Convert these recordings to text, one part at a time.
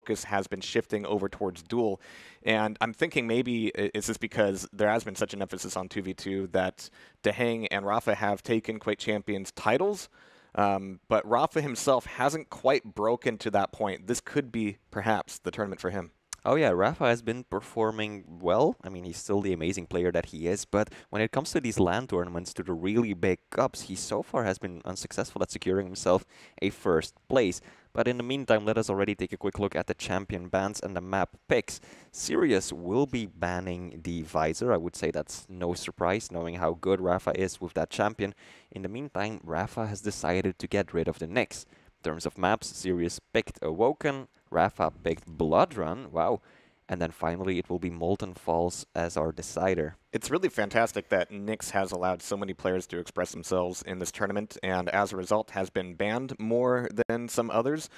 focus has been shifting over towards duel. And I'm thinking maybe it's just because there has been such an emphasis on 2v2 that Deheng and Rapha have taken Quake Champions titles. But Rapha himself hasn't quite broken to that point. This could be perhaps the tournament for him. Oh yeah, Rapha has been performing well. I mean, he's still the amazing player that he is, but when it comes to these LAN tournaments, to the really big cups, he so far has been unsuccessful at securing himself a first place. But in the meantime, let us already take a quick look at the champion bans and the map picks. Sirius will be banning the Visor. I would say that's no surprise, knowing how good Rapha is with that champion. In the meantime, Rapha has decided to get rid of the Nyx. In terms of maps, Sirius picked Awoken, Rapha picked Blood Run, wow. And then finally, it will be Molten Falls as our decider. It's really fantastic that Nyx has allowed so many players to express themselves in this tournament, and as a result has been banned more than some others.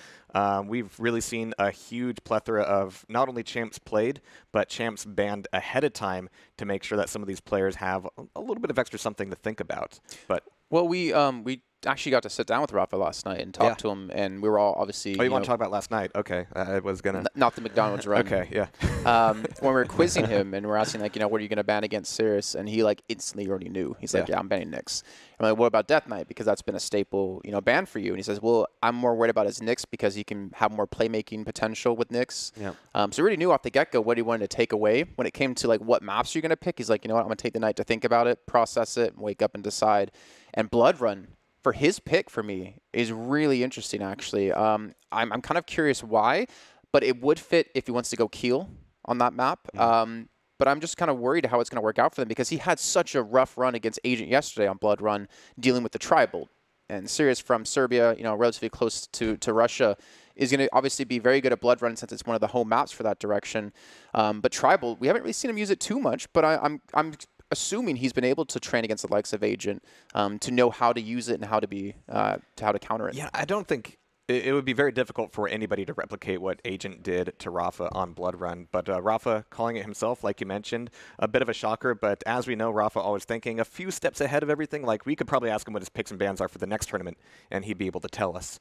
We've really seen a huge plethora of not only champs played, but champs banned ahead of time to make sure that some of these players have a little bit of extra something to think about. But well, we actually got to sit down with Rapha last night and talk to him, and we were all obviously... Oh, you want to talk about last night? Okay, I was going to... Not the McDonald's run. Okay, yeah. When we were quizzing him and we're asking, like, what are you going to ban against Sirius? And he, like, instantly already knew. He's like, yeah, I'm banning Nyx. I'm like, what about Death Knight? Because that's been a staple, ban for you. And he says, well, I'm more worried about his Nyx because he can have more playmaking potential with Nyx. Yeah. So he already knew off the get-go what he wanted to take away. When it came to, like, what maps you're going to pick, he's like, you know what, I'm going to take the night to think about it, process it, wake up and decide. And Blood Run, for his pick for me, is really interesting, actually. I'm kind of curious why, but it would fit if he wants to go Keel on that map. But I'm just kind of worried how it's going to work out for them because he had such a rough run against Agent yesterday on Blood Run dealing with the Tribal. And Sirius from Serbia, relatively close to Russia, is going to obviously be very good at Blood Run since it's one of the home maps for that direction. But Tribal, we haven't really seen him use it too much, but I'm assuming he's been able to train against the likes of Agent to know how to use it and how to counter it. Yeah, I don't think it would be very difficult for anybody to replicate what Agent did to Rapha on Blood Run. But Rapha calling it himself, like you mentioned, a bit of a shocker. But as we know, Rapha always thinking a few steps ahead of everything. Like, we could probably ask him what his picks and bans are for the next tournament, and he'd be able to tell us.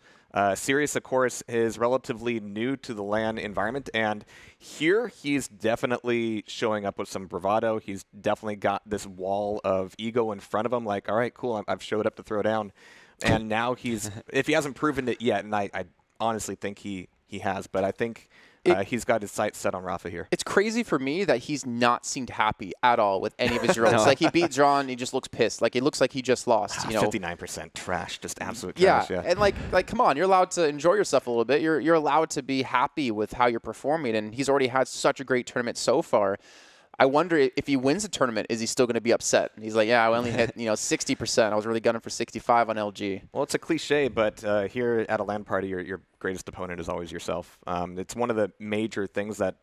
Sirius, of course, is relatively new to the LAN environment, and here he's definitely showing up with some bravado. He's definitely got this wall of ego in front of him, like, all right, cool, I've showed up to throw down. And now he's, if he hasn't proven it yet, and I honestly think he has, but I think he's got his sights set on Rapha here. It's crazy for me that he's not seemed happy at all with any of his results. Like, he beat John, he just looks pissed. Like, it looks like he just lost. 59% trash, just absolute trash. Yeah, and like come on, you're allowed to enjoy yourself a little bit. You're allowed to be happy with how you're performing, and he's already had such a great tournament so far. I wonder if he wins the tournament, is he still going to be upset? And he's like, yeah, I only hit 60%. I was really gunning for 65 on LG. Well, it's a cliche, but here at a LAN party, your greatest opponent is always yourself. It's one of the major things that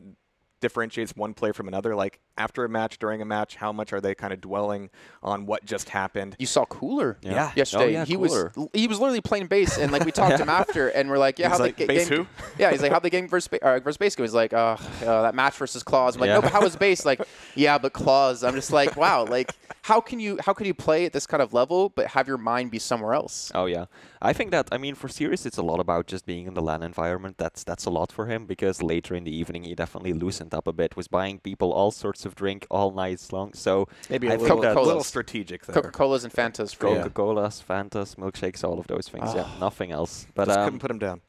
differentiates one player from another. Like, after a match, during a match, how much are they kind of dwelling on what just happened? You saw Cooler yesterday. Oh, yeah, he was literally playing base, and like we talked to him after, and we're like, yeah, how'd the base game? Yeah, he's like, how'd the game versus base go? He's like, that match versus Claws. I'm like, no, but how was base? Like, yeah, but Claws. I'm just like, wow, like how can you play at this kind of level but have your mind be somewhere else? Oh yeah, I think that, for Sirius, it's a lot about just being in the LAN environment. That's a lot for him, because later in the evening he definitely loosened up a bit, was buying people all sorts of drink all night long. So maybe a little strategic there. Coca-Colas and Fantas. Coca-Colas, Fantas, milkshakes, all of those things. Yeah, nothing else. But just couldn't put him down.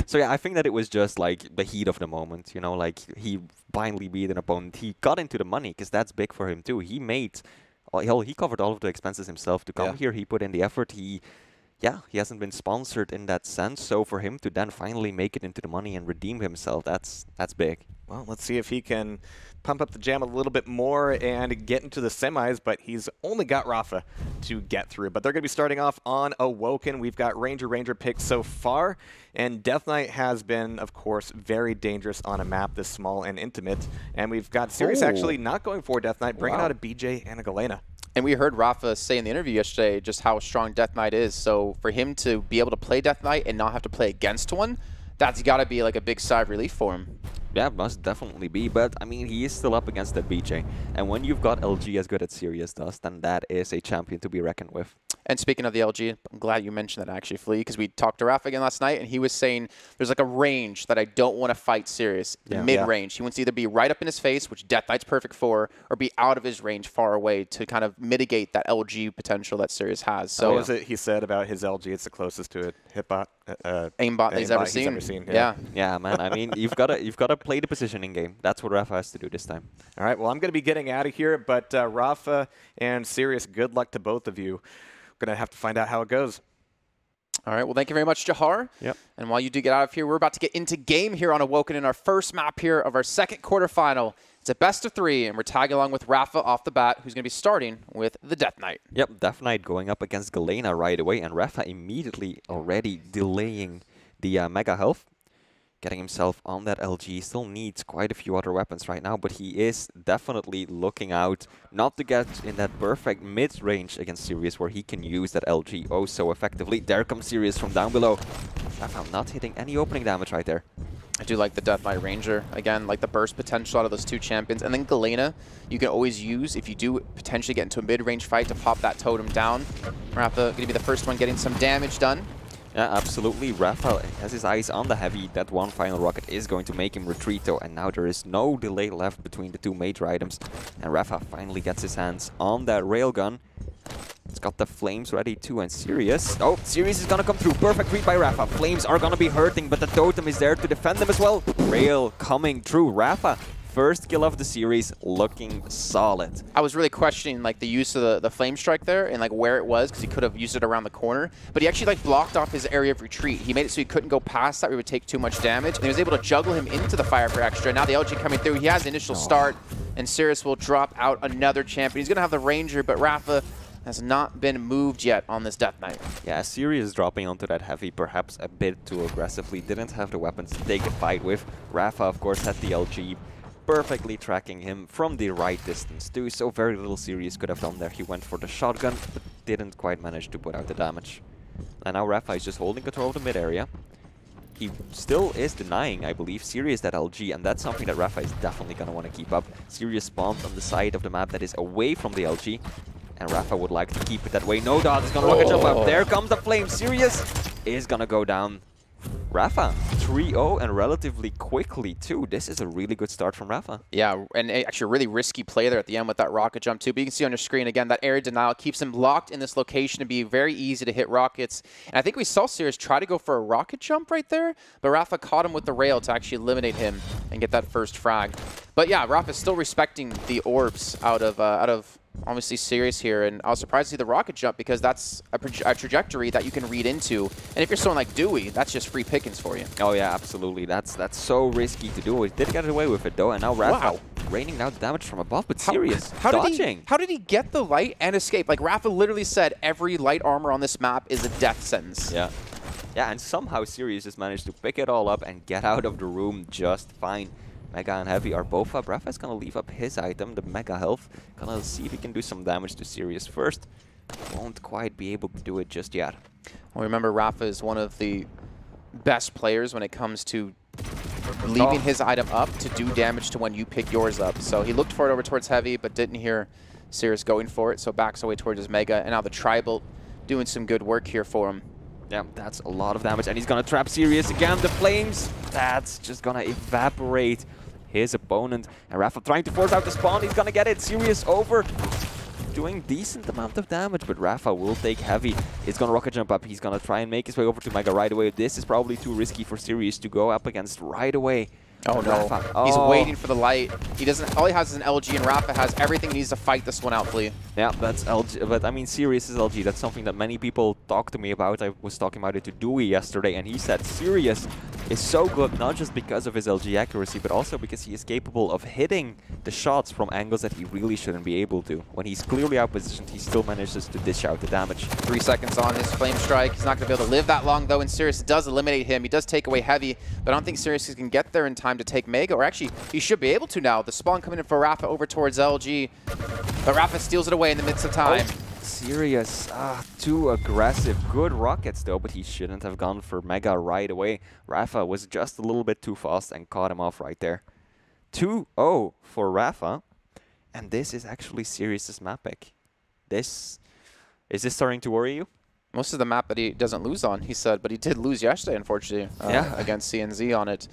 So yeah, I think that it was just like the heat of the moment. Like, he finally beat an opponent. He got into the money, because that's big for him too. He covered all of the expenses himself to come here. He put in the effort. He hasn't been sponsored in that sense. So for him to then finally make it into the money and redeem himself, that's big. Well, let's see if he can pump up the jam a little bit more and get into the semis, but he's only got Rapha to get through. But they're going to be starting off on Awoken. We've got Ranger picked so far, and Death Knight has been, of course, very dangerous on a map this small and intimate. And we've got Sirius actually not going for Death Knight, bringing out a BJ and a Galena. And we heard Rapha say in the interview yesterday just how strong Death Knight is. So for him to be able to play Death Knight and not have to play against one, that's got to be like a big sigh of relief for him. Yeah, must definitely be. But, he is still up against that BJ. And when you've got LG as good as Sirius does, then that is a champion to be reckoned with. And speaking of the LG, I'm glad you mentioned that actually, Flea, because we talked to Rapha again last night, and he was saying there's like a range that I don't want to fight Sirius, the mid-range. He wants to either be right up in his face, which Death Knight's perfect for, or be out of his range far away to kind of mitigate that LG potential that Sirius has. So what was it he said about his LG? It's the closest to a hitbot, aimbot he's ever seen. Yeah, man. I mean, you've got to play the positioning game. That's what Rapha has to do this time. All right. Well, I'm going to be getting out of here, but Rapha and Sirius, good luck to both of you. Going to have to find out how it goes. All right. Well, thank you very much, Jahar. Yep. And while you do get out of here, we're about to get into game here on Awoken in our first map here of our second quarterfinal. It's a best of 3, and we're tagging along with Rapha off the bat, who's going to be starting with the Death Knight. Yep, Death Knight going up against Galena right away, and Rapha immediately already delaying the Mega Health. Getting himself on that LG. Still needs quite a few other weapons right now, but he is definitely looking out not to get in that perfect mid-range against Sirius where he can use that LG oh so effectively. There comes Sirius from down below. Rapha not hitting any opening damage right there. I do like the Death Knight Ranger. Again, like the burst potential out of those 2 champions. And then Galena, you can always use if you do potentially get into a mid-range fight to pop that totem down. Rapha going to be the first one getting some damage done. Yeah, absolutely. Rapha has his eyes on the heavy. That one final rocket is going to make him retreat though, and now there is no delay left between the 2 major items. And Rapha finally gets his hands on that railgun. It's got the flames ready too, and Sirius. Oh, Sirius is gonna come through. Perfect read by Rapha. Flames are gonna be hurting, but the totem is there to defend them as well. Rail coming through. Rapha, first kill of the series, looking solid. I was really questioning like the use of the flame strike there and like where it was, because he could have used it around the corner, but he actually like blocked off his area of retreat. He made it so he couldn't go past that, we would take too much damage, and he was able to juggle him into the fire for extra. Now the LG coming through, he has the initial start, and Sirius will drop out another champion. He's gonna have the Ranger, but Rapha has not been moved yet on this Death Knight. Yeah, Sirius dropping onto that heavy perhaps a bit too aggressively. Didn't have the weapons to take the fight with. Rapha, of course, had the LG, perfectly tracking him from the right distance too, so very little Sirius could have done there. He went for the shotgun, but didn't quite manage to put out the damage. And now Rapha is just holding control of the mid area. He still is denying, I believe, Sirius that LG, and that's something that Rapha is definitely going to want to keep up. Sirius spawned on the side of the map that is away from the LG, and Rapha would like to keep it that way. No doubt, is going to rocket jump up. There comes the flame. Sirius is going to go down. Rapha 3-0 and relatively quickly too. This is a really good start from Rapha. Yeah, and actually a really risky play there at the end with that rocket jump too. But you can see on your screen again that area denial keeps him locked in this location to be very easy to hit rockets. And I think we saw Sirius try to go for a rocket jump right there, but Rapha caught him with the rail to actually eliminate him and get that first frag. But yeah, Rapha's still respecting the orbs out of obviously Sirius here, and I was surprised to see the rocket jump because that's a trajectory that you can read into. And if you're someone like Dewey, that's just free pickings for you. Oh yeah, absolutely. That's so risky to do. He did get away with it though, and now Rapha raining down damage from above, but Sirius dodging. How did he get the light and escape? Like Rapha literally said every light armor on this map is a death sentence. Yeah. Yeah, and somehow Sirius just managed to pick it all up and get out of the room just fine. Mega and Heavy are both up. Rapha is going to leave up his item, the Mega Health. Gonna see if he can do some damage to Sirius first. Won't quite be able to do it just yet. Well, remember, Rapha is one of the best players when it comes to leaving his item up to do damage to when you pick yours up. So he looked for it over towards Heavy, but didn't hear Sirius going for it, so backs away towards his Mega. And now the Tribal doing some good work here for him. Yeah, that's a lot of damage, and he's gonna trap Sirius again. The flames, that's just gonna evaporate his opponent. And Rapha trying to force out the spawn, he's gonna get it. Sirius over, doing decent amount of damage, but Rapha will take Heavy. He's gonna rocket jump up, he's gonna try and make his way over to Mega right away. This is probably too risky for Sirius to go up against right away. Oh no, he's waiting for the light. He doesn't, all he has is an LG, and Rapha has everything he needs to fight this one out, Flea. Yeah, that's LG, but I mean, Sirius is LG. That's something that many people talk to me about. I was talking about it to Dewey yesterday, and he said Sirius is so good, not just because of his LG accuracy, but also because he is capable of hitting the shots from angles that he really shouldn't be able to. When he's clearly outpositioned, he still manages to dish out the damage. 3 seconds on his Flame Strike. He's not going to be able to live that long, though, and Sirius does eliminate him. He does take away Heavy, but I don't think Sirius can get there in time to take Mega, or actually, he should be able to now. The spawn coming in for Rapha over towards LG, but Rapha steals it away in the midst of time. Sirius, too aggressive. Good rockets though, but he shouldn't have gone for Mega right away. Rapha was just a little bit too fast and caught him off right there. 2-0 for Rapha, and this is actually Sirius's map pick. This Is this starting to worry you? Most of the map that he doesn't lose on, he said, but he did lose yesterday, unfortunately, against CNZ on it.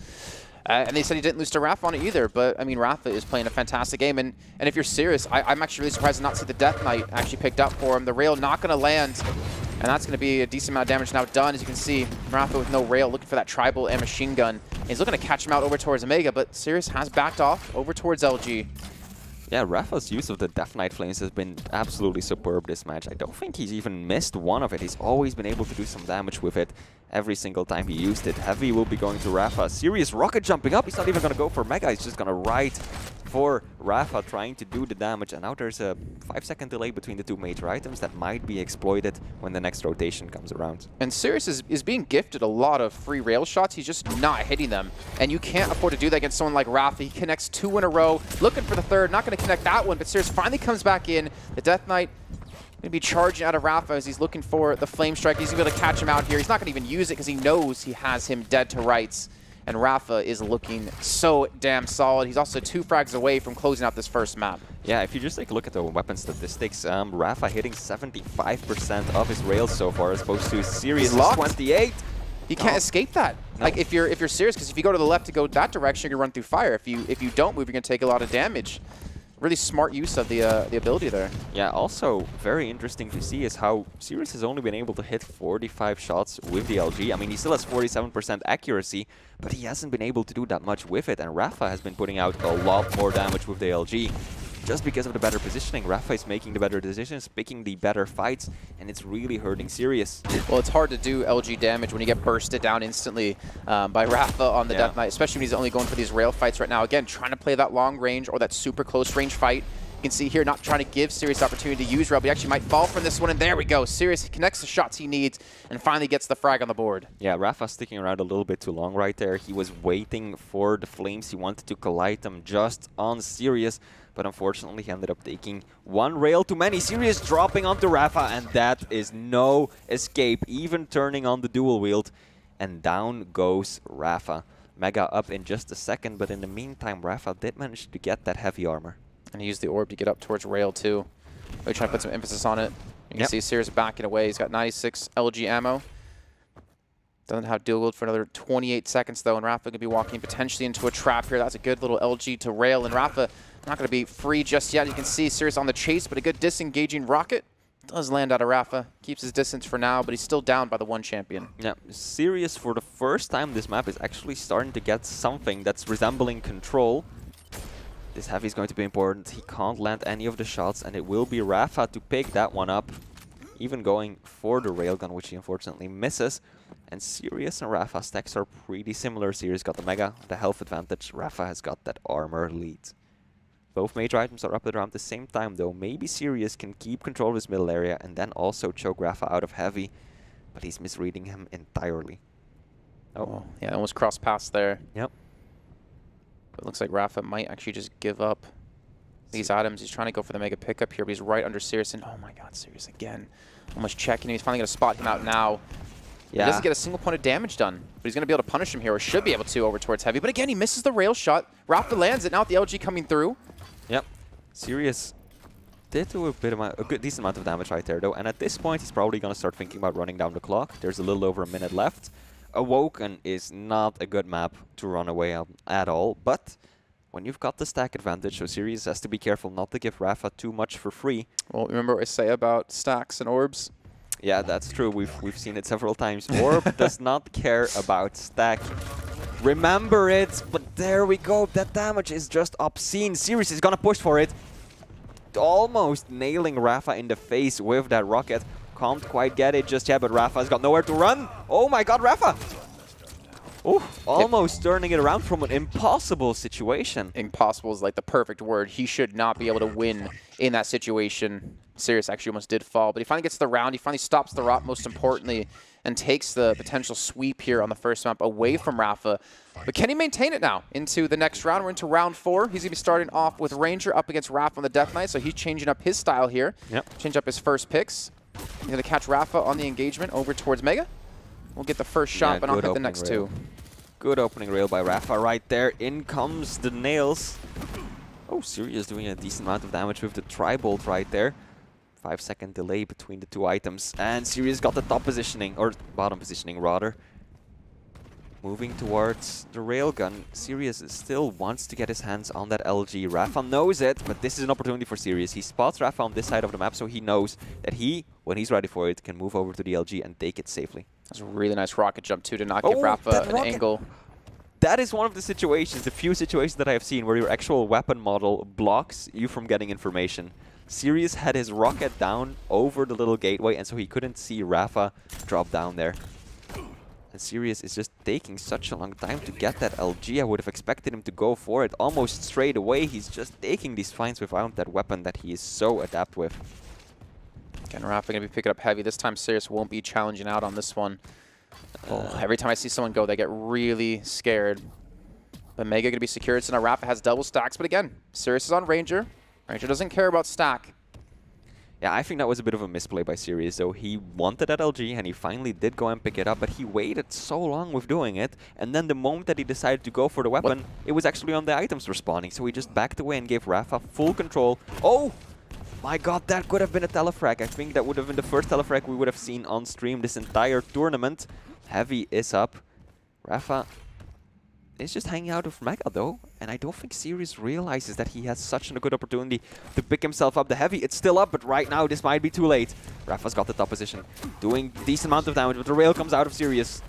And they said he didn't lose to Rapha on it either, but I mean, Rapha is playing a fantastic game, and if you're serious, I'm actually really surprised to not see the Death Knight actually picked up for him. The rail not going to land, and that's going to be a decent amount of damage now done. As you can see, Rapha with no rail, looking for that tribal and machine gun. He's looking to catch him out over towards Omega, but Sirius has backed off over towards LG. Yeah, Rapha's use of the Death Knight Flames has been absolutely superb this match. I don't think he's even missed one of it. He's always been able to do some damage with it every single time he used it. Heavy will be going to Rapha. Serious rocket jumping up. He's not even going to go for Mega. He's just going to ride for Rapha, trying to do the damage. And now there's a 5-second delay between the two major items that might be exploited when the next rotation comes around. And Sirius is being gifted a lot of free rail shots. He's just not hitting them. And you can't afford to do that against someone like Rapha. He connects 2 in a row, looking for the third, not going to connect that one, but Sirius finally comes back in. The Death Knight going to be charging out of Rapha as he's looking for the Flame Strike. He's going to be able to catch him out here. He's not going to even use it because he knows he has him dead to rights. And Rapha is looking so damn solid. He's also 2 frags away from closing out this first map. Yeah, if you just take a look at the weapon statistics, Rapha hitting 75% of his rails so far, as opposed to Sirius 28. He can't escape that. No. Like if you're serious, because if you go to the left to go that direction, you're gonna run through fire. If you don't move, you're gonna take a lot of damage. Really smart use of the ability there. Yeah, also very interesting to see is how Sirius has only been able to hit 45 shots with the LG. I mean, he still has 47% accuracy, but he hasn't been able to do that much with it. And Rapha has been putting out a lot more damage with the LG. Just because of the better positioning, Rapha is making the better decisions, picking the better fights, and it's really hurting Sirius. Well, it's hard to do LG damage when you get bursted down instantly by Rapha on the Death Knight, especially when he's only going for these rail fights right now. Again, trying to play that long range or that super close range fight. You can see here, not trying to give Sirius opportunity to use rail, but he actually might fall from this one, and there we go. Sirius connects the shots he needs and finally gets the frag on the board. Yeah, Rapha sticking around a little bit too long right there. He was waiting for the flames. He wanted to collide them just on Sirius, but unfortunately he ended up taking 1 rail too many. Sirius dropping onto Rapha, and that is no escape, even turning on the dual wield. And down goes Rapha. Mega up in just a second, but in the meantime, Rapha did manage to get that heavy armor. And he used the orb to get up towards rail too. Really trying to put some emphasis on it. You can see Sirius backing away. He's got 96 LG ammo. Doesn't have dual wield for another 28 seconds though, and Rapha going to be walking potentially into a trap here. That's a good little LG to rail, and Rapha not going to be free just yet. You can see Sirius on the chase, but a good disengaging rocket does land out of Rapha. Keeps his distance for now, but he's still down by the 1 champion. Yeah, Sirius for the first time this map is actually starting to get something that's resembling control. This heavy is going to be important. He can't land any of the shots, and it will be Rapha to pick that one up. Even going for the railgun, which he unfortunately misses. And Sirius and Rapha stacks are pretty similar. Sirius got the Mega, the health advantage. Rapha has got that armor lead. Both major items are up at around the same time though. Maybe Sirius can keep control of his middle area and then also choke Rapha out of heavy. But he's misreading him entirely. Oh, yeah, almost cross paths there. Yep. It looks like Rapha might actually just give up these items. He's trying to go for the Mega pickup here, but he's right under Sirius. And oh my god, Sirius again. Almost checking him. He's finally going to spot him out now. Yeah. He doesn't get a single point of damage done, but he's going to be able to punish him here, or should be able to, over towards heavy. But again, he misses the rail shot. Rapha lands it now with the LG coming through. Yep. Sirius did do a good decent amount of damage right there though, and at this point he's probably going to start thinking about running down the clock. There's a little over a minute left. Awoken is not a good map to run away on at all, but when you've got the stack advantage, so Sirius has to be careful not to give Rapha too much for free. Well, remember what I say about stacks and orbs? Yeah, that's true. We've seen it several times. Orb does not care about stack. Remember it, but there we go. That damage is just obscene. Sirius is gonna push for it. Almost nailing Rapha in the face with that rocket. Can't quite get it just yet, but Rapha's got nowhere to run. Oh my god, Rapha! Ooh, almost turning it around from an impossible situation. Impossible is like the perfect word. He should not be able to win in that situation. Sirius actually almost did fall, but he finally gets to the round. He finally stops the rot, most importantly, and takes the potential sweep here on the first map away from Rapha. But can he maintain it now into the next round? We're into round 4. He's going to be starting off with Ranger up against Rapha on the Death Knight, so he's changing up his style here. Yep. Change up his first picks. He's going to catch Rapha on the engagement over towards Mega. We'll get the first shot, but not hit the next two. Good opening rail by Rapha right there. In comes the nails. Oh, Sirius doing a decent amount of damage with the tri-bolt right there. 5-second delay between the two items. And Sirius got the top positioning, or bottom positioning rather. Moving towards the railgun, Sirius still wants to get his hands on that LG. Rapha knows it, but this is an opportunity for Sirius. He spots Rapha on this side of the map, so he knows that he, when he's ready for it, can move over to the LG and take it safely. That's a really nice rocket jump too to not give Rapha an angle. That is one of the situations, the few situations that I have seen where your actual weapon model blocks you from getting information. Sirius had his rocket down over the little gateway, and so he couldn't see Rapha drop down there. And Sirius is just taking such a long time to get that LG. I would have expected him to go for it almost straight away. He's just taking these fights without that weapon that he is so adept with. Again, Rapha going to be picking up heavy. This time Sirius won't be challenging out on this one. Every time I see someone go, they get really scared. But Mega going to be secured, so now Rapha has double stacks. But again, Sirius is on Ranger. Ranger doesn't care about stack. Yeah, I think that was a bit of a misplay by Sirius, though. He wanted that LG, and he finally did go and pick it up, but he waited so long with doing it, and then the moment that he decided to go for the weapon, it was actually on the items respawning, so he just backed away and gave Rapha full control. Oh! My god, that could have been a telefrag. I think that would have been the first telefrag we would have seen on stream this entire tournament. Heavy is up. Rapha is just hanging out with Mega though, and I don't think Sirius realizes that he has such a good opportunity to pick himself up. The Heavy, it's still up, but right now this might be too late. Rapha's got the top position, doing decent amount of damage, but the rail comes out of Sirius.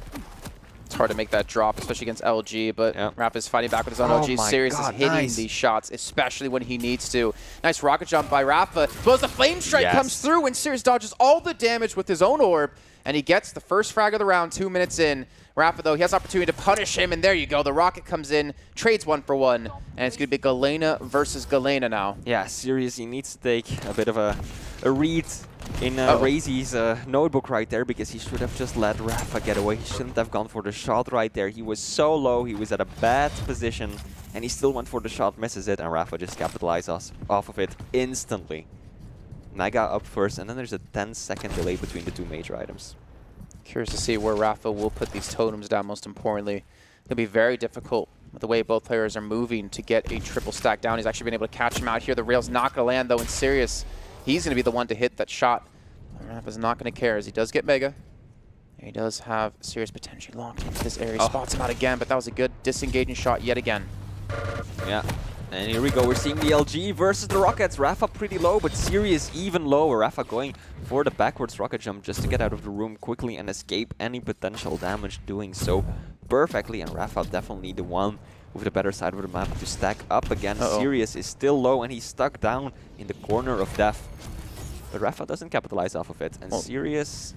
It's hard to make that drop, especially against LG, but Rapha's fighting back with his own LG. Sirius is hitting these shots, especially when he needs to. Nice rocket jump by Rapha, as well as the Flame Strike comes through, and Sirius dodges all the damage with his own orb, and he gets the first frag of the round 2 minutes in. Rapha, though, he has opportunity to punish him, and there you go. The rocket comes in, trades 1 for 1, and it's going to be Galena versus Galena now. Yeah, Sirius, he needs to take a bit of a read in Razy's notebook right there, because he should have just let Rapha get away. He shouldn't have gone for the shot right there. He was so low, he was at a bad position, and he still went for the shot, misses it, and Rapha just capitalizes off of it instantly. Mega up first, and then there's a 10-second delay between the two major items. Curious to see where Rapha will put these totems down, most importantly. It'll be very difficult with the way both players are moving to get a triple stack down. He's actually been able to catch him out here. The rail's not going to land, though, and Sirius, he's going to be the one to hit that shot. Rapha's not going to care as he does get Mega. He does have Sirius potentially locked into this area. Spots him out again, but that was a good disengaging shot yet again. Yeah. And here we go, we're seeing the LG versus the Rockets. Rapha pretty low, but Sirius even lower. Rapha going for the backwards rocket jump just to get out of the room quickly and escape any potential damage, doing so perfectly. And Rapha definitely the one with the better side of the map to stack up again. Sirius is still low and he's stuck down in the corner of death. But Rapha doesn't capitalize off of it. And Sirius,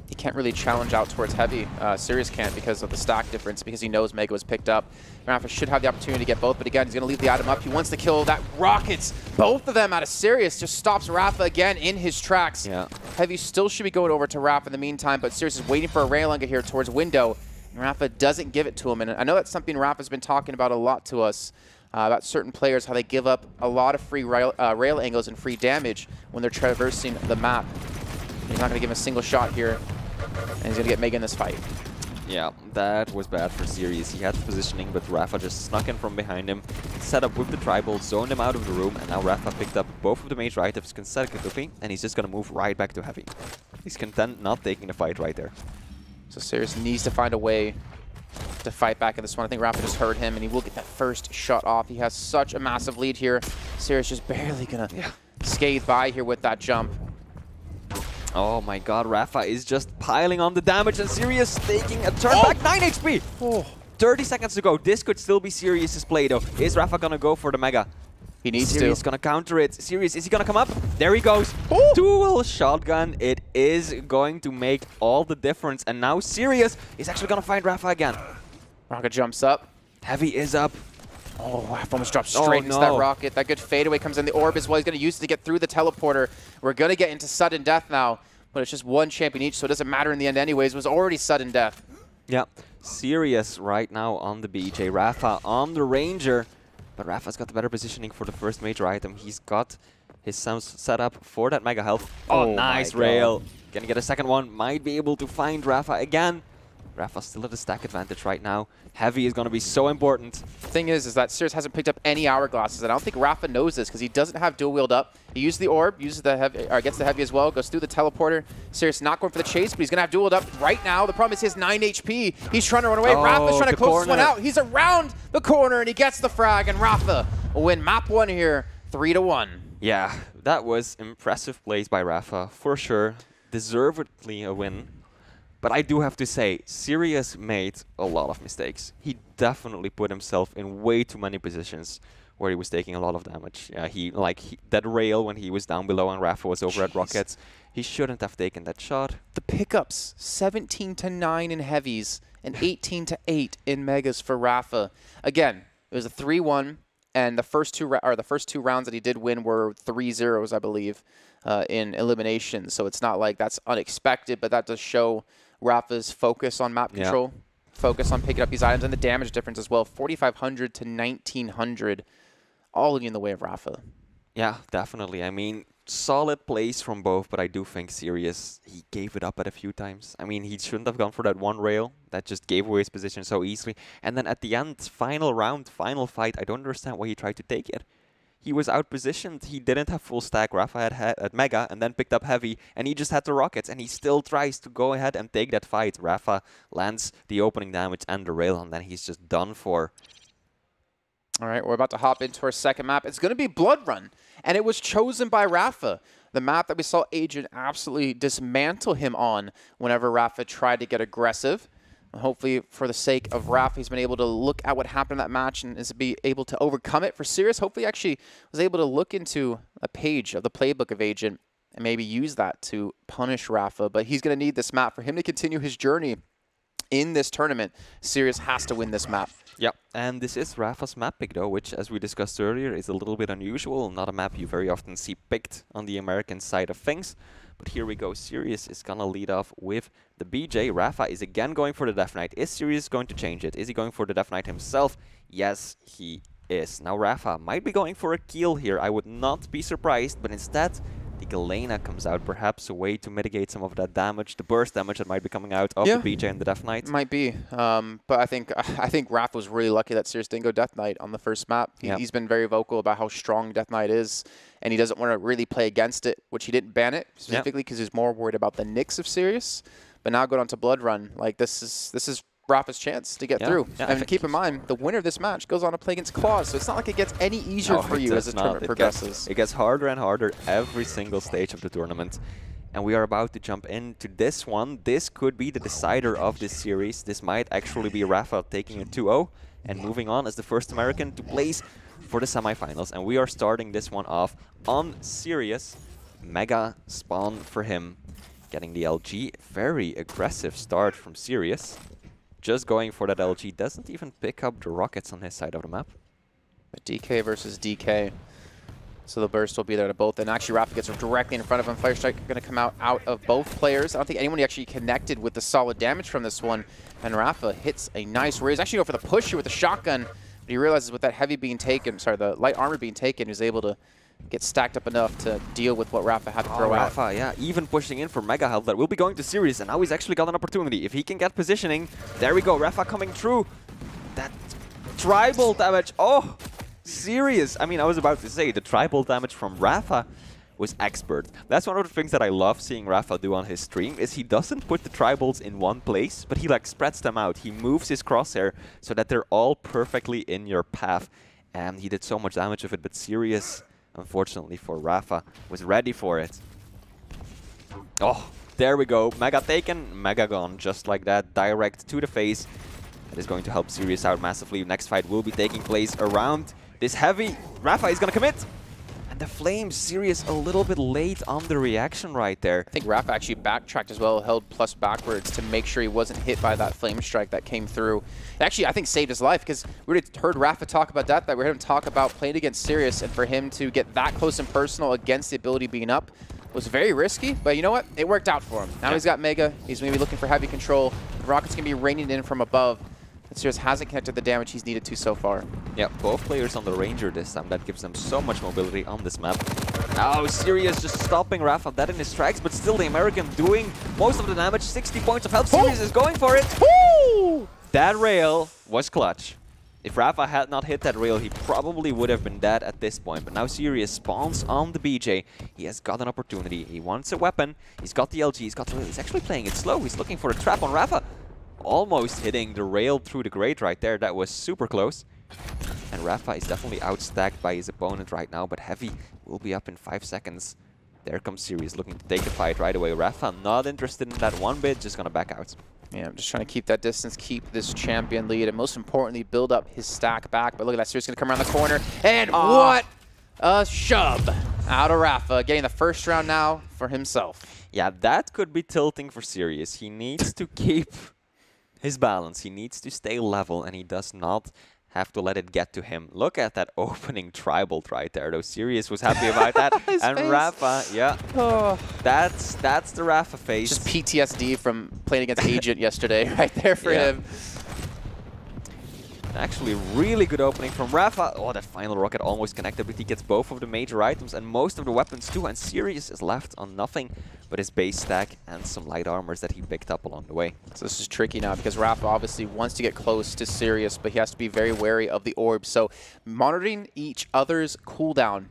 he can't really challenge out towards Heavy. Sirius can't because of the stack difference, because he knows Mega was picked up. Rapha should have the opportunity to get both, but again, he's going to leave the item up. He wants to kill that Rockets. Both of them out of Sirius just stops Rapha again in his tracks. Heavy still should be going over to Rapha in the meantime, but Sirius is waiting for a Railunga here towards Window, and Rapha doesn't give it to him. And I know that's something Rapha's been talking about a lot to us, about certain players, how they give up a lot of free rail angles and free damage when they're traversing the map. He's not going to give him a single shot here. And he's going to get Mega in this fight. Yeah, that was bad for Sirius. He had the positioning, but Rapha just snuck in from behind him, set up with the tribal, zoned him out of the room, and now Rapha picked up both of the major items consecutively, and he's just going to move right back to Heavy. He's content not taking the fight right there. So Sirius needs to find a way to fight back in this one. I think Rapha just heard him, and he will get that first shot off. He has such a massive lead here. Sirius just barely going to scathe by here with that jump. Oh my god, Rapha is just piling on the damage, and Sirius taking a turn back, 9 HP! 30 seconds to go. This could still be Sirius's play though. Is Rapha gonna go for the Mega? He needs to. Sirius gonna counter it. Sirius, is he gonna come up? There he goes. Dual shotgun. It is going to make all the difference, and now Sirius is actually gonna find Rapha again. Rocket jumps up. Heavy is up. Oh, Rapha almost dropped straight into that rocket. That good fadeaway comes in. The orb as well. He's going to use it to get through the teleporter. We're going to get into sudden death now, but it's just one champion each, so it doesn't matter in the end anyways. It was already sudden death. Yeah, Sirius right now on the BJ. Rapha on the Ranger, but Rapha's got the better positioning for the first major item. He's got his sounds set up for that Mega health. Oh, nice rail. Gonna get a second one. Might be able to find Rapha again. Rapha's still at a stack advantage right now. Heavy is going to be so important. The thing is that Sirius hasn't picked up any hourglasses, and I don't think Rapha knows this because he doesn't have dual wield up. He uses the orb, uses the heavy, or gets the heavy as well, goes through the teleporter. Sirius not going for the chase, but he's going to have dual wield up right now. The problem is he has 9 HP. He's trying to run away. Rapha's trying to close this one out. He's around the corner, and he gets the frag, and Rapha will win map 1 here, 3-1. Yeah, that was impressive plays by Rapha, for sure. Deservedly a win. But I do have to say, Sirius made a lot of mistakes. He definitely put himself in way too many positions where he was taking a lot of damage. That rail when he was down below and Rapha was over at Rockets, he shouldn't have taken that shot. The pickups, 17-9 in heavies and 18-8 in megas for Rapha. Again, it was a 3-1, and the first two rounds that he did win were 3-0s, I believe, in elimination. So it's not like that's unexpected, but that does show Rapha's focus on map control, focus on picking up these items, and the damage difference as well. 4,500 to 1,900, all in the way of Rapha. Yeah, definitely. I mean, solid plays from both, but I do think Sirius, he gave it up at a few times. I mean, he shouldn't have gone for that one rail. That just gave away his position so easily. And then at the end, final round, final fight, I don't understand why he tried to take it. He was outpositioned. He didn't have full stack. Rapha had at Mega and then picked up Heavy, and he just had the Rockets, and he still tries to go ahead and take that fight. Rapha lands the opening damage and the rail, and then he's just done for. All right, we're about to hop into our second map. It's going to be Blood Run, and it was chosen by Rapha. The map that we saw Agent absolutely dismantle him on whenever Rapha tried to get aggressive. Hopefully, for the sake of Rapha, he's been able to look at what happened in that match and is be able to overcome it. For Sirius, hopefully actually was able to look into a page of the playbook of Agent and maybe use that to punish Rapha. But he's going to need this map for him to continue his journey in this tournament. Sirius has to win this map. Yep, and this is Rapha's map pick though, which, as we discussed earlier, is a little bit unusual. Not a map you very often see picked on the American side of things. But here we go. Sirius is going to lead off with the BJ. Rapha is again going for the Death Knight. Is Sirius going to change it? Is he going for the Death Knight himself? Yes, he is. Now Rapha might be going for a kill here. I would not be surprised, but instead the Galena comes out, perhaps a way to mitigate some of that damage, the burst damage that might be coming out of the BJ and the Death Knight. Might be, but I think Rapha was really lucky that Sirius didn't go Death Knight on the first map. He's been very vocal about how strong Death Knight is, and he doesn't want to really play against it, which he didn't ban it specifically because he's more worried about the nicks of Sirius. But now going on to Blood Run, like this is Rapha's chance to get through. And keep in mind, the winner of this match goes on to play against Claws, so it's not like it gets any easier for you as the tournament progresses. It gets harder and harder every single stage of the tournament. And we are about to jump into this one. This could be the decider of this series. This might actually be Rapha taking a 2-0 and moving on as the first American to place for the semifinals. And we are starting this one off on Sirius. Mega spawn for him. Getting the LG. Very aggressive start from Sirius. Just going for that LG, doesn't even pick up the Rockets on his side of the map. But DK versus DK. So the burst will be there to both. And actually, Rapha gets directly in front of him. Fire Strike going to come out of both players. I don't think anyone actually connected with the solid damage from this one. And Rapha hits a nice raise. Actually, go for the push here with the shotgun. But he realizes with that heavy being taken, sorry, the light armor being taken, he's able to get stacked up enough to deal with what Rapha had to throw out. Rapha, yeah, even pushing in for Mega Health that will be going to Sirius, and now he's actually got an opportunity. If he can get positioning, there we go, Rapha coming through. That tribal damage, oh, Sirius. I mean, I was about to say, the tribal damage from Rapha was expert. That's one of the things that I love seeing Rapha do on his stream, is he doesn't put the tribals in one place, but he like spreads them out. He moves his crosshair so that they're all perfectly in your path. And he did so much damage with it, but Sirius, unfortunately for Rapha, was ready for it. Oh, there we go. Mega taken, Mega gone. Just like that, direct to the face. That is going to help Sirius out massively. Next fight will be taking place around this heavy. Rapha is going to commit. And the flames, Sirius a little bit late on the reaction right there. I think Rapha actually backtracked as well, held plus backwards to make sure he wasn't hit by that flame strike that came through. Actually, I think saved his life, because we already heard Rapha talk about that. We heard him talk about playing against Sirius, and for him to get that close and personal against the ability being up was very risky, but you know what? It worked out for him. Now he's got Mega. He's going to be looking for heavy control. The Rocket's going to be raining in from above. And Sirius hasn't connected the damage he's needed to so far. Yeah, both players on the Ranger this time. That gives them so much mobility on this map. Now Sirius just stopping Rapha dead in his tracks, but still the American doing most of the damage. 60 points of health. Sirius is going for it. That rail was clutch. If Rapha had not hit that rail, he probably would have been dead at this point. But now Sirius spawns on the BJ. He has got an opportunity. He wants a weapon. He's got the LG. He's actually playing it slow. He's looking for a trap on Rapha. Almost hitting the rail through the grate right there. That was super close. And Rapha is definitely outstacked by his opponent right now. But Heavy will be up in 5 seconds. There comes Sirius looking to take the fight right away. Rapha not interested in that one bit. Just going to back out. Yeah, I'm just trying to keep that distance, keep this champion lead, and most importantly, build up his stack back. But look at that, Sirius going to come around the corner, and what a shove out of Rapha, getting the first round now for himself. Yeah, that could be tilting for Sirius. He needs to keep his balance. He needs to stay level, and he does not have to let it get to him. Look at that opening tribal right there, though. Sirius was happy about that. And face. Rapha, yeah, that's the Rapha face. Just PTSD from playing against Agent yesterday right there for him. Actually, really good opening from Rapha. Oh, that final rocket almost connected, but he gets both of the major items and most of the weapons too. And Sirius is left on nothing but his base stack and some light armors that he picked up along the way. So this is tricky now because Rapha obviously wants to get close to Sirius, but he has to be very wary of the orbs. So monitoring each other's cooldown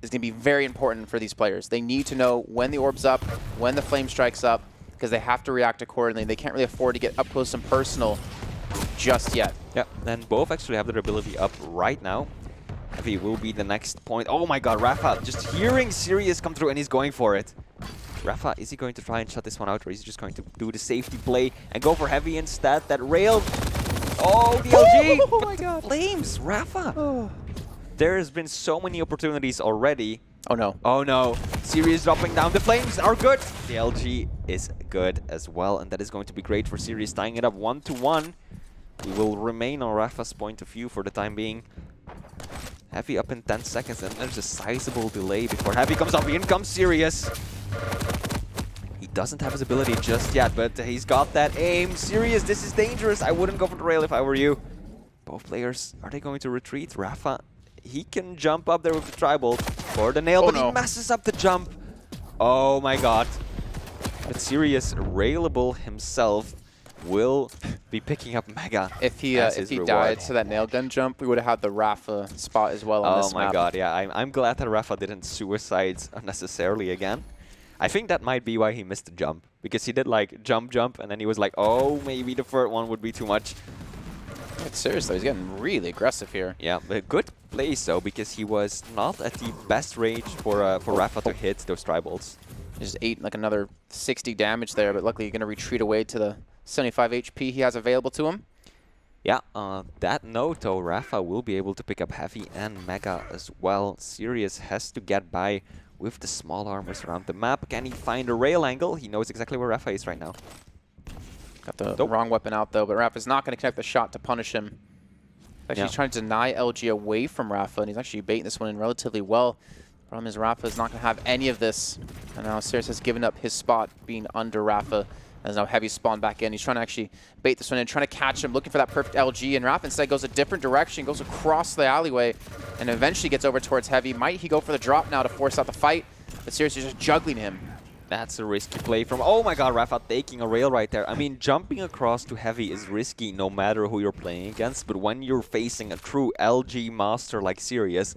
is going to be very important for these players. They need to know when the orb's up, when the flame strike's up, because they have to react accordingly. They can't really afford to get up close and personal just yet. Yeah, and both actually have their ability up right now. Heavy will be the next point. Oh my god, Rapha just hearing Sirius come through and he's going for it. Rapha, is he going to try and shut this one out, or is he just going to do the safety play and go for Heavy instead? That rail. Oh, the LG! Oh my god. Flames, Rapha. There has been so many opportunities already. Oh no. Oh no. Sirius dropping down. The flames are good. The LG is good as well, and that is going to be great for Sirius, tying it up 1-1. We will remain on Rapha's point of view for the time being. Heavy up in 10 seconds, and there's a sizable delay before Heavy comes up. In comes Sirius. He doesn't have his ability just yet, but he's got that aim. Sirius, this is dangerous. I wouldn't go for the rail if I were you. Both players, are they going to retreat? Rapha, he can jump up there with the tribal for the nail, but he messes up the jump. Oh my god. But Sirius, railable himself, will be picking up Mega. If he died to that nail gun jump, we would have had the Rapha spot as well on this map. Oh my god, yeah. I'm glad that Rapha didn't suicide unnecessarily again. I think that might be why he missed the jump. Because he did like jump, and then he was like, oh, maybe the third one would be too much. Seriously, he's getting really aggressive here. Yeah, but good place though, because he was not at the best range for Rapha to hit those tribals. He just ate like another 60 damage there, but luckily you're going to retreat away to the 75 HP he has available to him. Yeah, that note though, Rapha will be able to pick up Heavy and Mega as well. Sirius has to get by with the small armors around the map. Can he find a rail angle? He knows exactly where Rapha is right now. Got the wrong weapon out though, but Rapha's not going to connect the shot to punish him. Actually, he's trying to deny LG away from Rapha, and he's actually baiting this one in relatively well. Problem is Rapha is not going to have any of this. And now Sirius has given up his spot being under Rapha. As now Heavy spawn back in. He's trying to actually bait this one in, trying to catch him, looking for that perfect LG. And Rapha instead goes a different direction, goes across the alleyway, and eventually gets over towards Heavy. Might he go for the drop now to force out the fight? But Sirius is just juggling him. That's a risky play from... Oh my god, Rapha taking a rail right there. I mean, jumping across to Heavy is risky no matter who you're playing against. But when you're facing a true LG master like Sirius,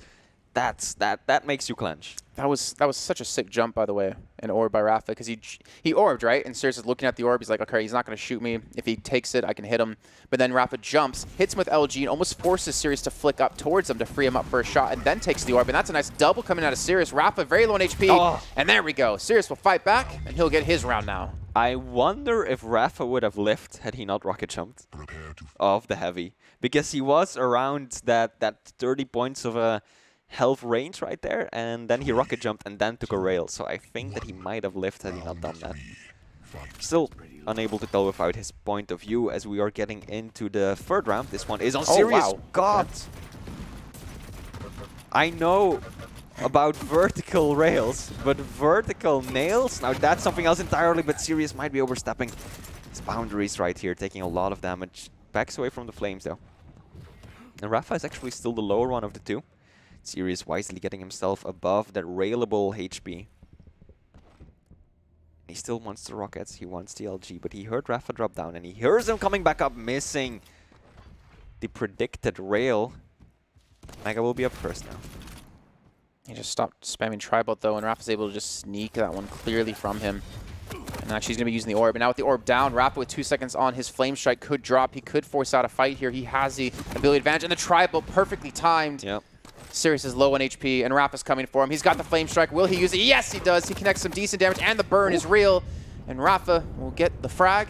that makes you clench. That was such a sick jump, by the way, an orb by Rapha, because he orbed, right? And Sirius is looking at the orb. He's like, okay, he's not going to shoot me. If he takes it, I can hit him. But then Rapha jumps, hits him with LG, and almost forces Sirius to flick up towards him to free him up for a shot, and then takes the orb. And that's a nice double coming out of Sirius. Rapha very low on HP, and there we go. Sirius will fight back, and he'll get his round now. I wonder if Rapha would have lived had he not rocket jumped off the Heavy, because he was around that 30 points of a health range right there, and then he rocket jumped and then took a rail. So I think that he might have lived had he not done that. Still unable to tell without his point of view as we are getting into the third round. This one is on Sirius. Wow. God! I know about vertical rails, but vertical nails? Now that's something else entirely, but Sirius might be overstepping his boundaries right here, taking a lot of damage. Backs away from the flames though. And Rapha is actually still the lower one of the two. Sirius wisely getting himself above that railable HP. He still wants the rockets, he wants the LG, but he heard Rapha drop down, and he hears him coming back up, missing the predicted rail. Mega will be up first now. He just stopped spamming Tribal, though, and Rapha's able to just sneak that one clearly from him. And actually, he's going to be using the orb. And now with the orb down, Rapha with 2 seconds on, his Flame Strike could drop. He could force out a fight here. He has the ability advantage, and the Tribal perfectly timed. Yep. Sirius is low on HP, and Rapha's coming for him. He's got the Flame Strike. Will he use it? Yes, he does. He connects some decent damage, and the burn is real. And Rapha will get the frag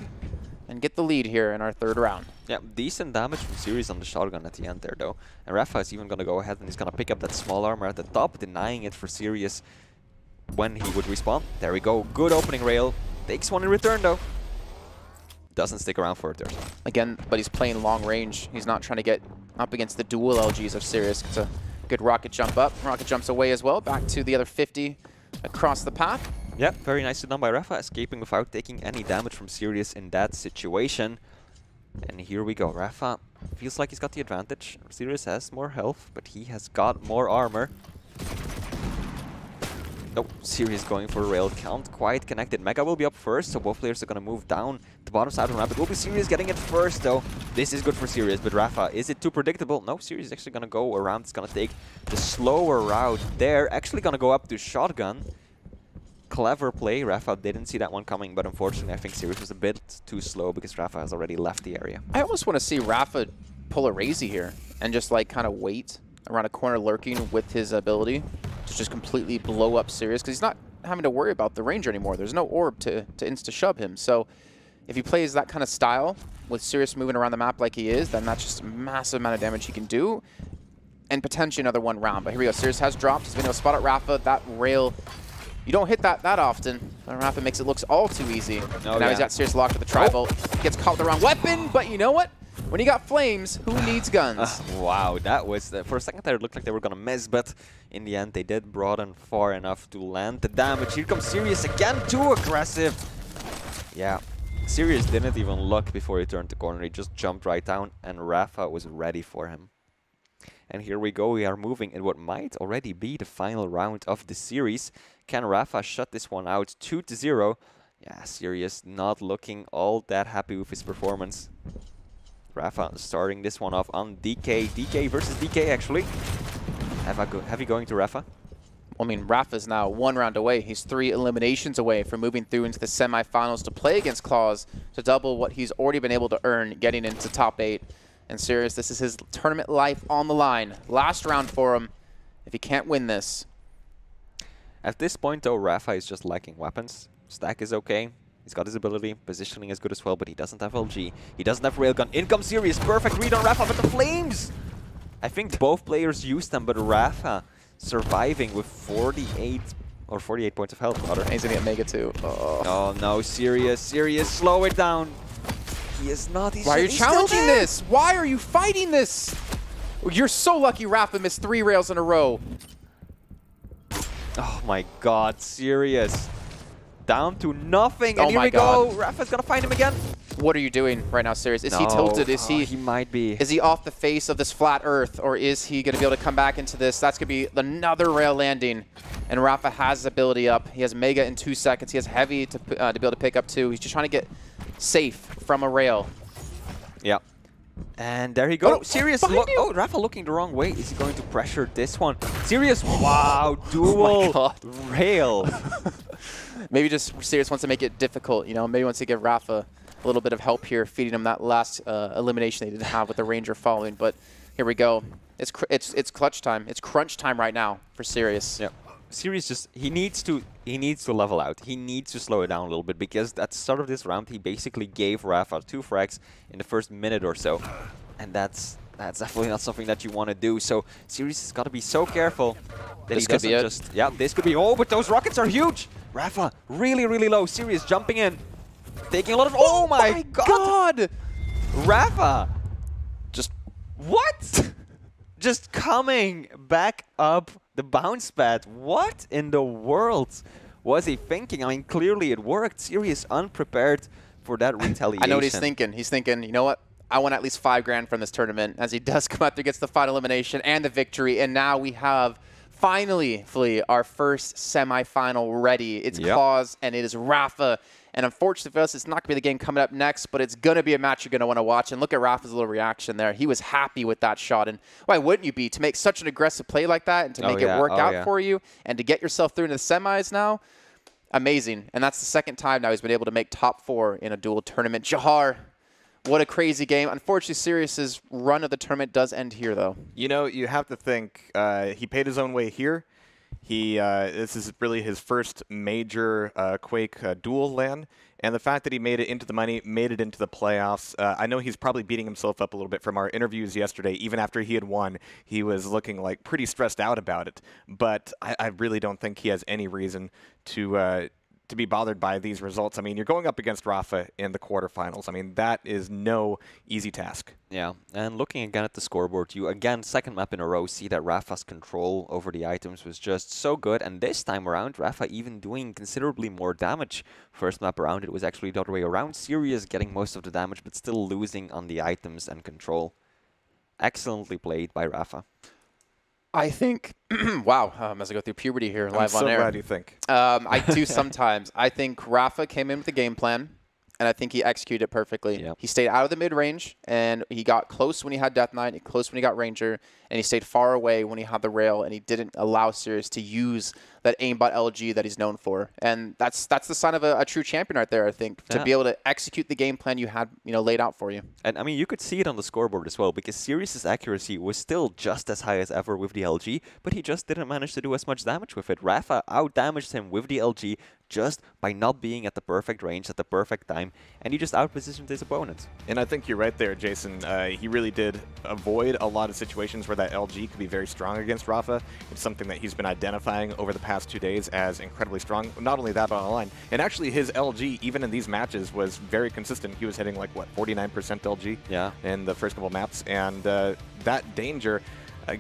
and get the lead here in our third round. Yeah, decent damage from Sirius on the shotgun at the end there, though. And Rapha is even going to go ahead and he's going to pick up that small armor at the top, denying it for Sirius when he would respawn. There we go. Good opening rail. Takes one in return, though. Doesn't stick around for it there. Again, but he's playing long range. He's not trying to get up against the dual LGs of Sirius. It's a good rocket jump up. Rocket jumps away as well, back to the other 50 across the path. Yeah, very nicely done by Rapha, escaping without taking any damage from Sirius in that situation. And here we go. Rapha feels like he's got the advantage. Sirius has more health, but he has got more armor. Nope, Sirius going for a rail. Can't quite connect it. Mega will be up first, so both players are going to move down the bottom side of the map. It will be Sirius getting it first, though. This is good for Sirius, but Rapha, is it too predictable? No, Sirius is actually going to go around. It's going to take the slower route there. Actually going to go up to shotgun. Clever play. Rapha didn't see that one coming, but unfortunately, I think Sirius was a bit too slow because Rapha has already left the area. I almost want to see Rapha pull a Razy here and just like kind of wait around a corner lurking with his ability to just completely blow up Sirius, because he's not having to worry about the range anymore. There's no orb to insta-shove him. So if he plays that kind of style with Sirius moving around the map like he is, then that's just a massive amount of damage he can do and potentially another one round. But here we go. Sirius has dropped. He's been able to spot out Rapha. That rail, you don't hit that often. But Rapha makes it look all too easy. Oh, now he's got Sirius locked with the Tribal. Gets caught with the wrong weapon, but you know what? When you got flames, who needs guns? Wow, that was... for a second there, it looked like they were going to miss, but in the end, they did broaden far enough to land the damage. Here comes Sirius again, too aggressive. Yeah, Sirius didn't even look before he turned the corner. He just jumped right down, and Rapha was ready for him. And here we go. We are moving in what might already be the final round of the series. Can Rapha shut this one out 2-0? Yeah, Sirius not looking all that happy with his performance. Rapha starting this one off on DK. DK versus DK, actually. Heavy going to Rapha. I mean, Rapha's now 1 round away. He's 3 eliminations away from moving through into the semifinals to play against Claws to double what he's already been able to earn getting into top 8. And Sirius, this is his tournament life on the line. Last round for him if he can't win this. At this point, though, Rapha is just lacking weapons. Stack is okay. He's got his ability. Positioning is good as well, but he doesn't have LG. He doesn't have Railgun. In comes Sirius. Perfect read on Rapha, but the flames! I think both players used them, but Rapha surviving with 48 points of health, rather. And he's going to get Mega too. Oh no, Sirius. Sirius, slow it down. He is not. Why are you challenging this? Why are you fighting this? You're so lucky Rapha missed 3 rails in a row. Oh my god, Sirius. Down to nothing, and oh here my we go. God. Rapha's gonna find him again. What are you doing right now, Sirius? Is he tilted? Is he might be. Is he off the face of this flat Earth, or is he going to be able to come back into this? That's going to be another rail landing, and Rapha has his ability up. He has Mega in 2 seconds. He has Heavy to be able to pick up 2. He's just trying to get safe from a rail. Yeah. And there he goes. Oh, Sirius, oh, Rapha looking the wrong way. Is he going to pressure this one? Sirius, wow, dual rail. Maybe just Sirius wants to make it difficult, you know. Maybe wants to give Rapha a little bit of help here, feeding him that last elimination they didn't have with the Ranger following. But here we go. It's clutch time. It's crunch time right now for Sirius. Yeah. Sirius just he needs to level out. He needs to slow it down a little bit, because at the start of this round he basically gave Rapha 2 frags in the first minute or so, and that's definitely not something that you want to do. So Sirius has got to be so careful that This he could doesn't be it. just this could be. Oh, but those rockets are huge. Rapha really low. Sirius jumping in, taking a lot of. Oh my god! Rapha, just what? Just coming back up the bounce pad. What in the world was he thinking? I mean, clearly it worked. Sirius unprepared for that retaliation. I know what he's thinking. He's thinking, you know what? I want at least 5 grand from this tournament, as he does come out there, gets the final elimination and the victory, and now we have Finally, Flea, our first semifinal ready. It's Claus, and it is Rapha. And unfortunately for us, it's not going to be the game coming up next, but it's going to be a match you're going to want to watch. And look at Rapha's little reaction there. He was happy with that shot. And why wouldn't you be? To make such an aggressive play like that and to make it work out for you and to get yourself through into the semis now, amazing. And that's the second time now he's been able to make top 4 in a dual tournament. Jahar, what a crazy game. Unfortunately, Sirius's run of the tournament does end here, though. You know, you have to think he paid his own way here. This is really his first major Quake dual LAN, and the fact that he made it into the money, made it into the playoffs, I know he's probably beating himself up a little bit from our interviews yesterday. Even after he had won, he was looking like pretty stressed out about it, but I really don't think he has any reason to be bothered by these results. I mean, you're going up against Rapha in the quarterfinals. I mean, that is no easy task. Yeah, and looking again at the scoreboard, you again, second map in a row, see that Rapha's control over the items was just so good. And this time around, Rapha even doing considerably more damage. First map around, it was actually the other way around. Sirius getting most of the damage, but still losing on the items and control. Excellently played by Rapha. I think, wow, as I go through puberty here live on air. I'm so glad you think. I do sometimes. I think Rapha came in with a game plan, and I think he executed it perfectly. Yep. He stayed out of the mid-range, and he got close when he had Death Knight, close when he got Ranger, and he stayed far away when he had the Rail, and he didn't allow Sirius to use that aimbot LG that he's known for. And that's the sign of a true champion right there, I think, to be able to execute the game plan you had laid out for you. And I mean, you could see it on the scoreboard as well, because Sirius's accuracy was still just as high as ever with the LG, but he just didn't manage to do as much damage with it. Rapha out-damaged him with the LG just by not being at the perfect range at the perfect time, and he just out-positioned his opponent. And I think you're right there, Jason. He really did avoid a lot of situations where that LG could be very strong against Rapha. It's something that he's been identifying over the past 2 days as incredibly strong. Not only that, but online. And actually, his LG, even in these matches, was very consistent. He was hitting like, what, 49% LG in the first couple maps. And that danger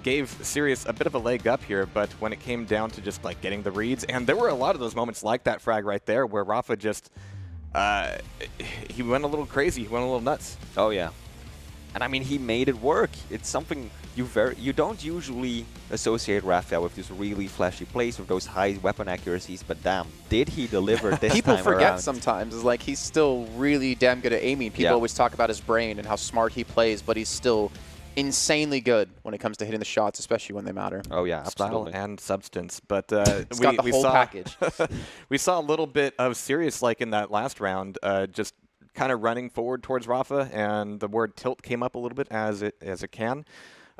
gave Sirius a bit of a leg up here, but when it came down to just like getting the reads, and there were a lot of those moments like that frag right there where Rapha just, he went a little crazy, he went a little nuts. Oh yeah. And I mean, he made it work. It's something you don't usually associate Rapha with these really flashy plays with those high weapon accuracies, but damn, did he deliver this People time forget around. sometimes. It's like he's still really damn good at aiming. People always talk about his brain and how smart he plays, but he's still insanely good when it comes to hitting the shots, especially when they matter. Oh yeah, absolutely. Style and substance, but It's got the whole package. We saw a little bit of Sirius like in that last round, just kind of running forward towards Rapha, and the word tilt came up a little bit as it can.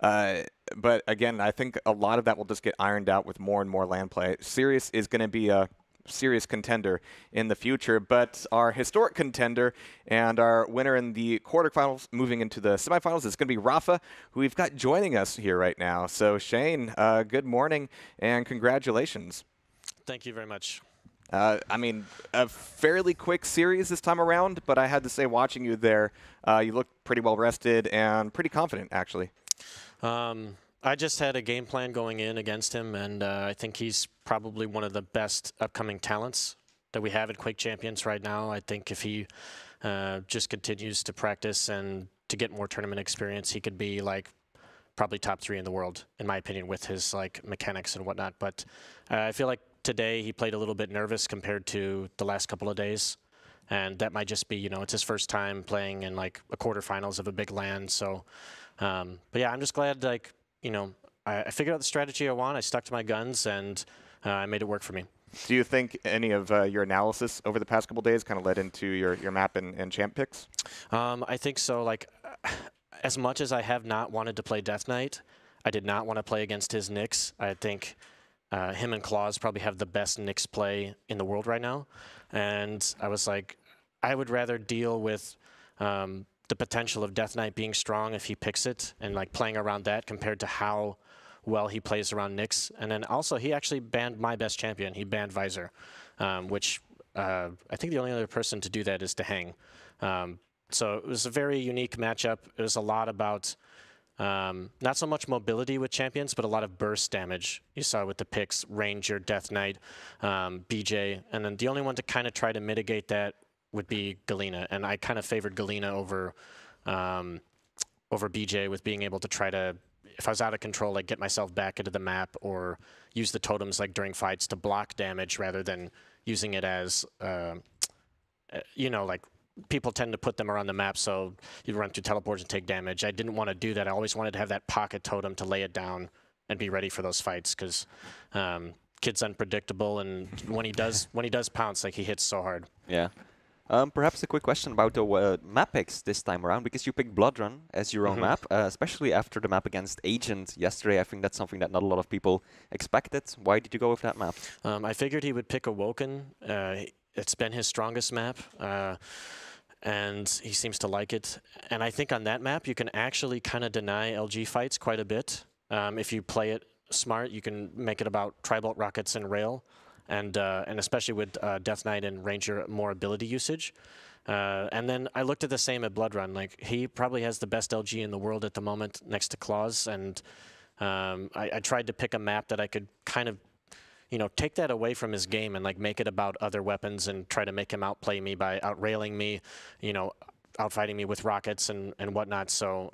But again, I think a lot of that will just get ironed out with more and more land play. Sirius is going to be a serious contender in the future, but our historic contender and our winner in the quarterfinals moving into the semifinals is going to be Rapha, who we've got joining us here right now. So Shane, good morning and congratulations. Thank you very much. I mean, a fairly quick series this time around, but I had to say, watching you there, you looked pretty well rested and pretty confident, actually. I just had a game plan going in against him, and I think he's probably one of the best upcoming talents that we have at Quake Champions right now. I think if he just continues to practice and to get more tournament experience, he could be like probably top 3 in the world, in my opinion, with his like mechanics and whatnot. But I feel like today he played a little bit nervous compared to the last couple of days. And that might just be, it's his first time playing in like a quarterfinals of a big LAN. So, but yeah, I'm just glad, like, I figured out the strategy I want. I stuck to my guns, and I made it work for me. Do you think any of your analysis over the past couple days kind of led into your map and champ picks? I think so. Like, as much as I have not wanted to play Death Knight, I did not want to play against his Nyx. I think him and Claus probably have the best Nyx play in the world right now. And I was like, I would rather deal with the potential of Death Knight being strong if he picks it and like playing around that compared to how well he plays around Nyx. And then also he actually banned my best champion. He banned Visor, which I think the only other person to do that is to Hang. So it was a very unique matchup. It was a lot about not so much mobility with champions, but a lot of burst damage. You saw with the picks, Ranger, Death Knight, BJ, and then the only one to kind of try to mitigate that would be Galena, and I kind of favored Galena over BJ with being able to try to if I was out of control, like get myself back into the map or use the totems like during fights to block damage rather than using it as, you know, like people tend to put them around the map so you run through teleports and take damage. I didn't want to do that. I always wanted to have that pocket totem to lay it down and be ready for those fights because kid's unpredictable, and when he does pounce, like he hits so hard. Yeah. Perhaps a quick question about the map picks this time around, because you picked Blood Run as your own map, especially after the map against Agent yesterday. I think that's something that not a lot of people expected. Why did you go with that map? I figured he would pick Awoken. It's been his strongest map, and he seems to like it. And I think on that map, you can actually kind of deny LG fights quite a bit. If you play it smart, you can make it about Tri-Bolt rockets and rail. And especially with Death Knight and Ranger, more ability usage. And then I looked at the same at Blood Run. Like, he probably has the best LG in the world at the moment next to Claws. And I tried to pick a map that I could kind of, you know, take that away from his game and like make it about other weapons and try to make him outplay me by outrailing me, you know, outfighting me with rockets and whatnot. So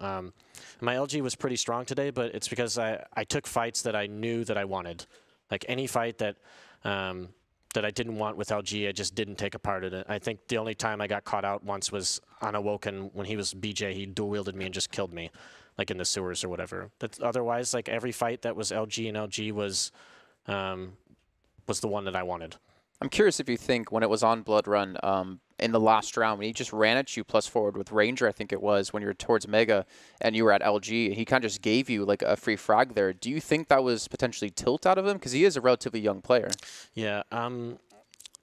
my LG was pretty strong today, but it's because I took fights that I knew that I wanted. Like any fight that I didn't want with LG, I just didn't take a part in it. I think the only time I got caught out once was on Awoken when he was BJ. He dual wielded me and just killed me, like in the sewers or whatever. But otherwise, like every fight that was LG and LG was the one that I wanted. I'm curious if you think when it was on Blood Run in the last round, when he just ran at you plus forward with Ranger, I think it was, when you were towards Mega and you were at LG, and he kind of just gave you like a free frag there. Do you think that was potentially tilt out of him? Because he is a relatively young player. Yeah,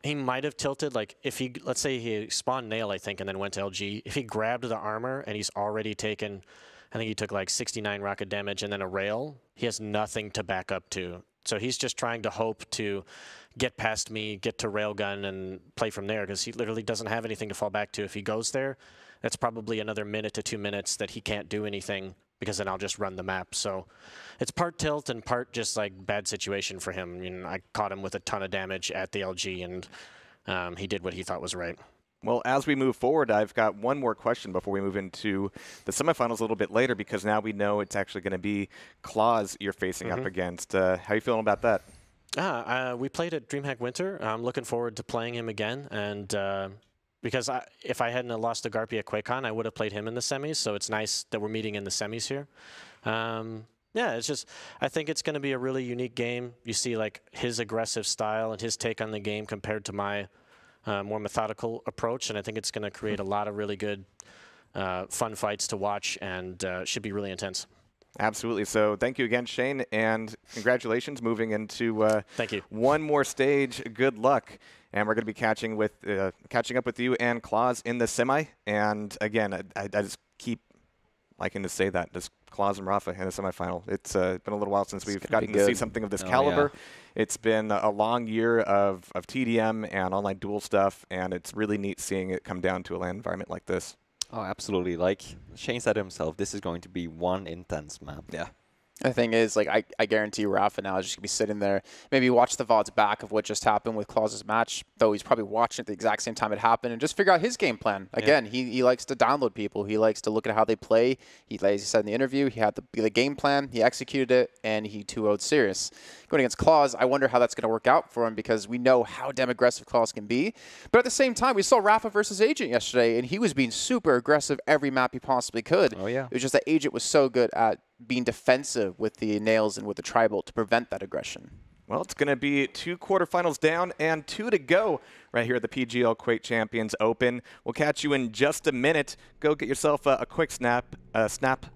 he might have tilted. Like if he, let's say he spawned Nail, I think, and then went to LG. If he grabbed the armor and he's already taken, I think he took like 69 rocket damage and then a rail, he has nothing to back up to. So he's just trying to hope to get past me, get to Railgun, and play from there, because he literally doesn't have anything to fall back to. If he goes there, that's probably another minute to 2 minutes that he can't do anything, because then I'll just run the map. So it's part tilt and part just like bad situation for him. I mean, I caught him with a ton of damage at the LG, and he did what he thought was right. Well, as we move forward, I've got one more question before we move into the semifinals a little bit later, because now we know it's actually going to be Claws you're facing up against. How are you feeling about that? We played at DreamHack Winter. I'm looking forward to playing him again, and because if I hadn't lost to Garpy at QuakeCon, I would have played him in the semis, so it's nice that we're meeting in the semis here. Yeah, it's just, I think it's going to be a really unique game. You see like his aggressive style and his take on the game compared to my more methodical approach, and I think it's going to create a lot of really good, fun fights to watch, and should be really intense. Absolutely. So thank you again, Shane, and congratulations moving into Thank you. one more stage. Good luck. And we're going to be catching up with you and Claws in the semi. And again, I just keep liking to say that, just Claws and Rapha in the semifinal. It's been a little while since we've gotten to see something of this caliber. Yeah. It's been a long year of TDM and online duel stuff, and it's really neat seeing it come down to a LAN environment like this. Oh, absolutely. Like Shane said himself, this is going to be one intense map. Yeah. The thing is, like, I guarantee Rapha now is just going to be sitting there, maybe watch the VODs back of what just happened with Claus' match, though he's probably watching at the exact same time it happened, and just figure out his game plan. Again, he likes to download people. He likes to look at how they play. As he said in the interview, he had the game plan, he executed it, and he 2-0'd Sirius. Going against Claus, I wonder how that's going to work out for him, because we know how damn aggressive Claus can be. But at the same time, we saw Rapha versus Agent yesterday, and he was being super aggressive every map he possibly could. Oh, yeah. It was just that Agent was so good at being defensive with the nails and with the Tri-Bolt to prevent that aggression. Well, it's going to be 2 quarterfinals down and 2 to go right here at the PGL Quake Champions Open. We'll catch you in just a minute. Go get yourself a quick Snapchat,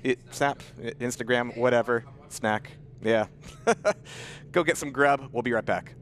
Instagram, whatever, snack. Yeah. Go get some grub. We'll be right back.